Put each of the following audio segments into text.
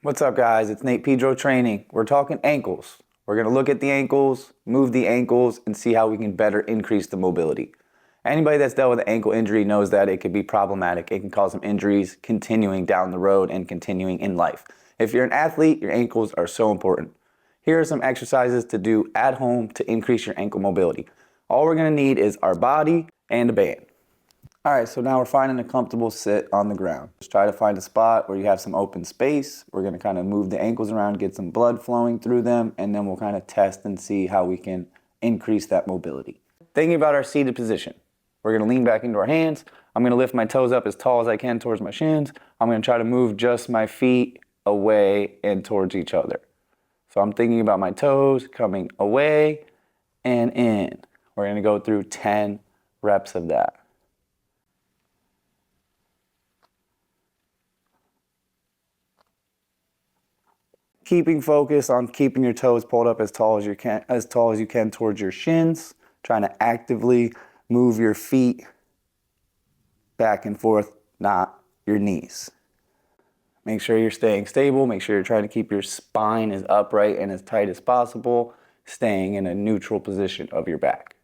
What's up, guys? It's Pedro training. We're talking ankles. We're going to look at the ankles, move the ankles, and see how we can better increase the mobility. Anybody that's dealt with an ankle injury knows that it can be problematic. It can cause some injuries continuing down the road and continuing in life. If you're an athlete, your ankles are so important. Here are some exercises to do at home to increase your ankle mobility. All we're going to need is our body and a band. All right, so now we're finding a comfortable sit on the ground. Just try to find a spot where you have some open space. We're gonna kind of move the ankles around, get some blood flowing through them, and then we'll kind of test and see how we can increase that mobility. Thinking about our seated position, we're gonna lean back into our hands. I'm gonna lift my toes up as tall as I can towards my shins. I'm gonna try to move just my feet away and towards each other. So I'm thinking about my toes coming away and in. We're gonna go through 10 reps of that. Keeping focus on keeping your toes pulled up as tall as you can towards your shins, trying to actively move your feet back and forth, not your knees. Make sure you're staying stable, make sure you're trying to keep your spine as upright and as tight as possible, staying in a neutral position of your back.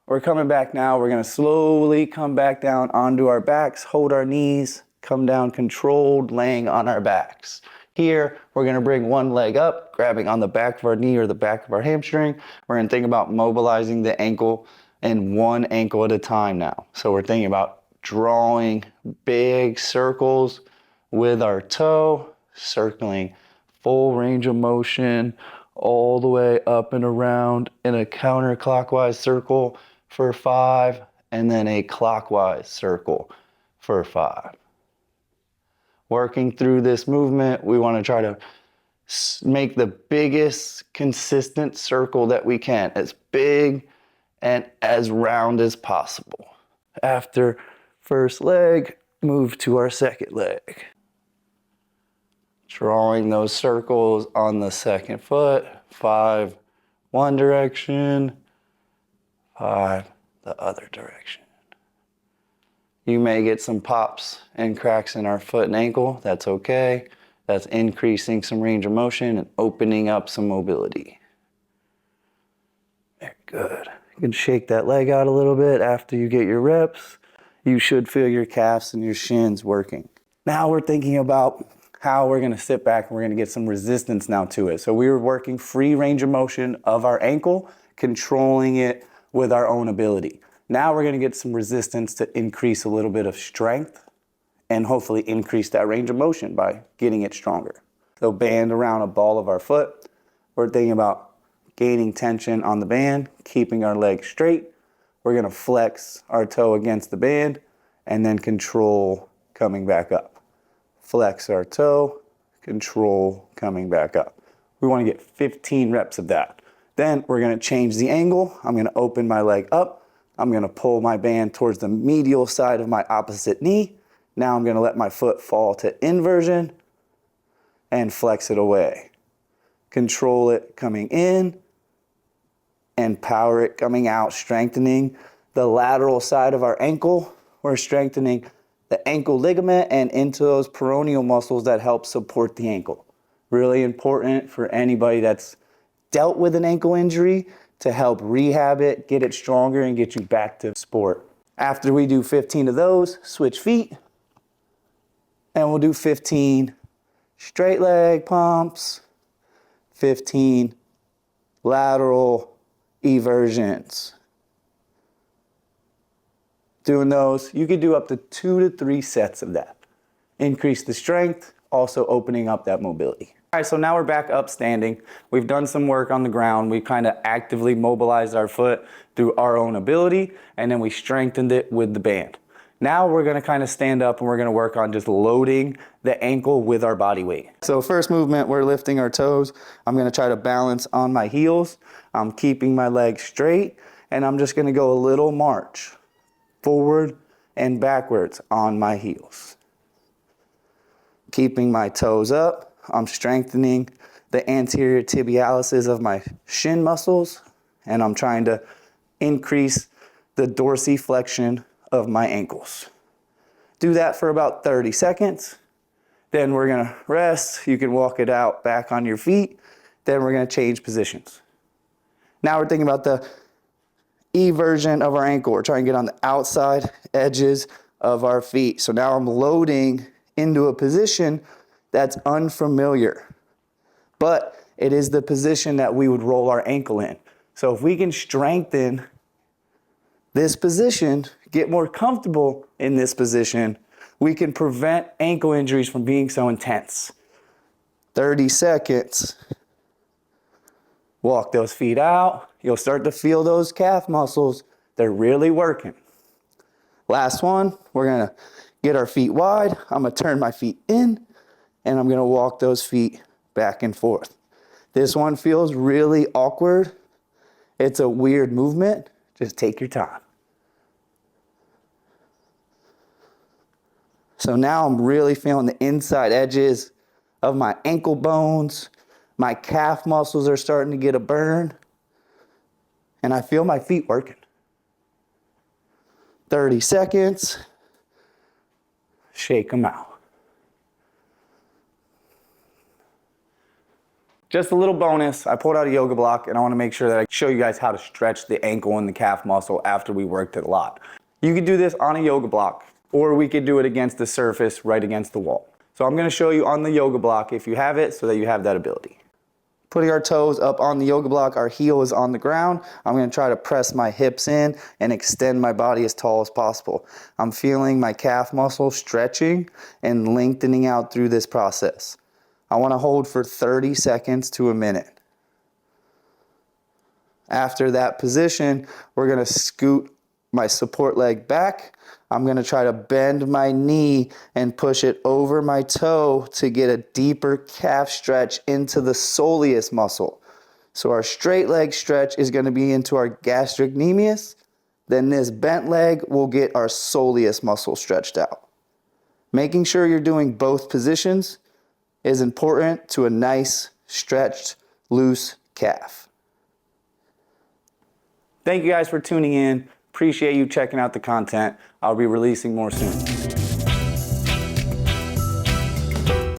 We're coming back now. We're going to slowly come back down onto our backs, hold our knees, come down controlled, laying on our backs. Here, we're gonna bring one leg up, grabbing on the back of our knee or the back of our hamstring. We're gonna think about mobilizing the ankle and one ankle at a time now. So we're thinking about drawing big circles with our toe, circling full range of motion all the way up and around in a counterclockwise circle for 5, and then a clockwise circle for 5. Working through this movement, we want to try to make the biggest consistent circle that we can, as big and as round as possible. After first leg, move to our second leg. Drawing those circles on the second foot, 5 one direction, 5 the other direction. You may get some pops and cracks in our foot and ankle. That's okay. That's increasing some range of motion and opening up some mobility. Very good. You can shake that leg out a little bit after you get your reps. You should feel your calves and your shins working. Now we're thinking about how we're going to sit back and we're going to get some resistance now to it. So we were working free range of motion of our ankle, controlling it with our own ability. Now we're going to get some resistance to increase a little bit of strength and hopefully increase that range of motion by getting it stronger. So band around a ball of our foot. We're thinking about gaining tension on the band, keeping our leg straight. We're going to flex our toe against the band and then control coming back up. Flex our toe, control coming back up. We want to get 15 reps of that. Then we're going to change the angle. I'm going to open my leg up. I'm going to pull my band towards the medial side of my opposite knee. Now I'm going to let my foot fall to inversion and flex it away. Control it coming in and power it coming out, strengthening the lateral side of our ankle. We're strengthening the ankle ligament and into those peroneal muscles that help support the ankle. Really important for anybody that's dealt with an ankle injury to help rehab it, get it stronger, and get you back to sport. After we do 15 of those, switch feet, and we'll do 15 straight leg pumps, 15 lateral eversions. Doing those, you could do up to 2 to 3 sets of that. Increase the strength, also opening up that mobility. All right, so now we're back up standing. We've done some work on the ground. We kind of actively mobilized our foot through our own ability, and then we strengthened it with the band. Now we're gonna kind of stand up and we're gonna work on just loading the ankle with our body weight. So first movement, we're lifting our toes. I'm gonna try to balance on my heels. I'm keeping my legs straight, and I'm just gonna go a little march, forward and backwards on my heels. Keeping my toes up. I'm strengthening the anterior tibialis of my shin muscles, and I'm trying to increase the dorsiflexion of my ankles. Do that for about 30 seconds. Then we're gonna rest. You can walk it out back on your feet. Then we're gonna change positions. Now we're thinking about the E version of our ankle. We're trying to get on the outside edges of our feet. So now I'm loading into a position that's unfamiliar, but it is the position that we would roll our ankle in. So if we can strengthen this position, get more comfortable in this position, we can prevent ankle injuries from being so intense. 30 seconds. Walk those feet out. You'll start to feel those calf muscles. They're really working. Last one, we're gonna get our feet wide. I'm gonna turn my feet in and I'm gonna walk those feet back and forth. This one feels really awkward. It's a weird movement. Just take your time. So now I'm really feeling the inside edges of my ankle bones. My calf muscles are starting to get a burn. And I feel my feet working. 30 seconds. Shake them out. Just a little bonus, I pulled out a yoga block and I want to make sure that I show you guys how to stretch the ankle and the calf muscle after we worked it a lot. You could do this on a yoga block, or we could do it against the surface right against the wall. So I'm going to show you on the yoga block if you have it so that you have that ability. Putting our toes up on the yoga block, our heel is on the ground. I'm going to try to press my hips in and extend my body as tall as possible. I'm feeling my calf muscle stretching and lengthening out through this process. I want to hold for 30 seconds to a minute. After that position, we're going to scoot my support leg back. I'm going to try to bend my knee and push it over my toe to get a deeper calf stretch into the soleus muscle. So our straight leg stretch is going to be into our gastrocnemius. Then this bent leg will get our soleus muscle stretched out. Making sure you're doing both positions is important to a nice, stretched, loose calf. Thank you guys for tuning in. Appreciate you checking out the content. I'll be releasing more soon.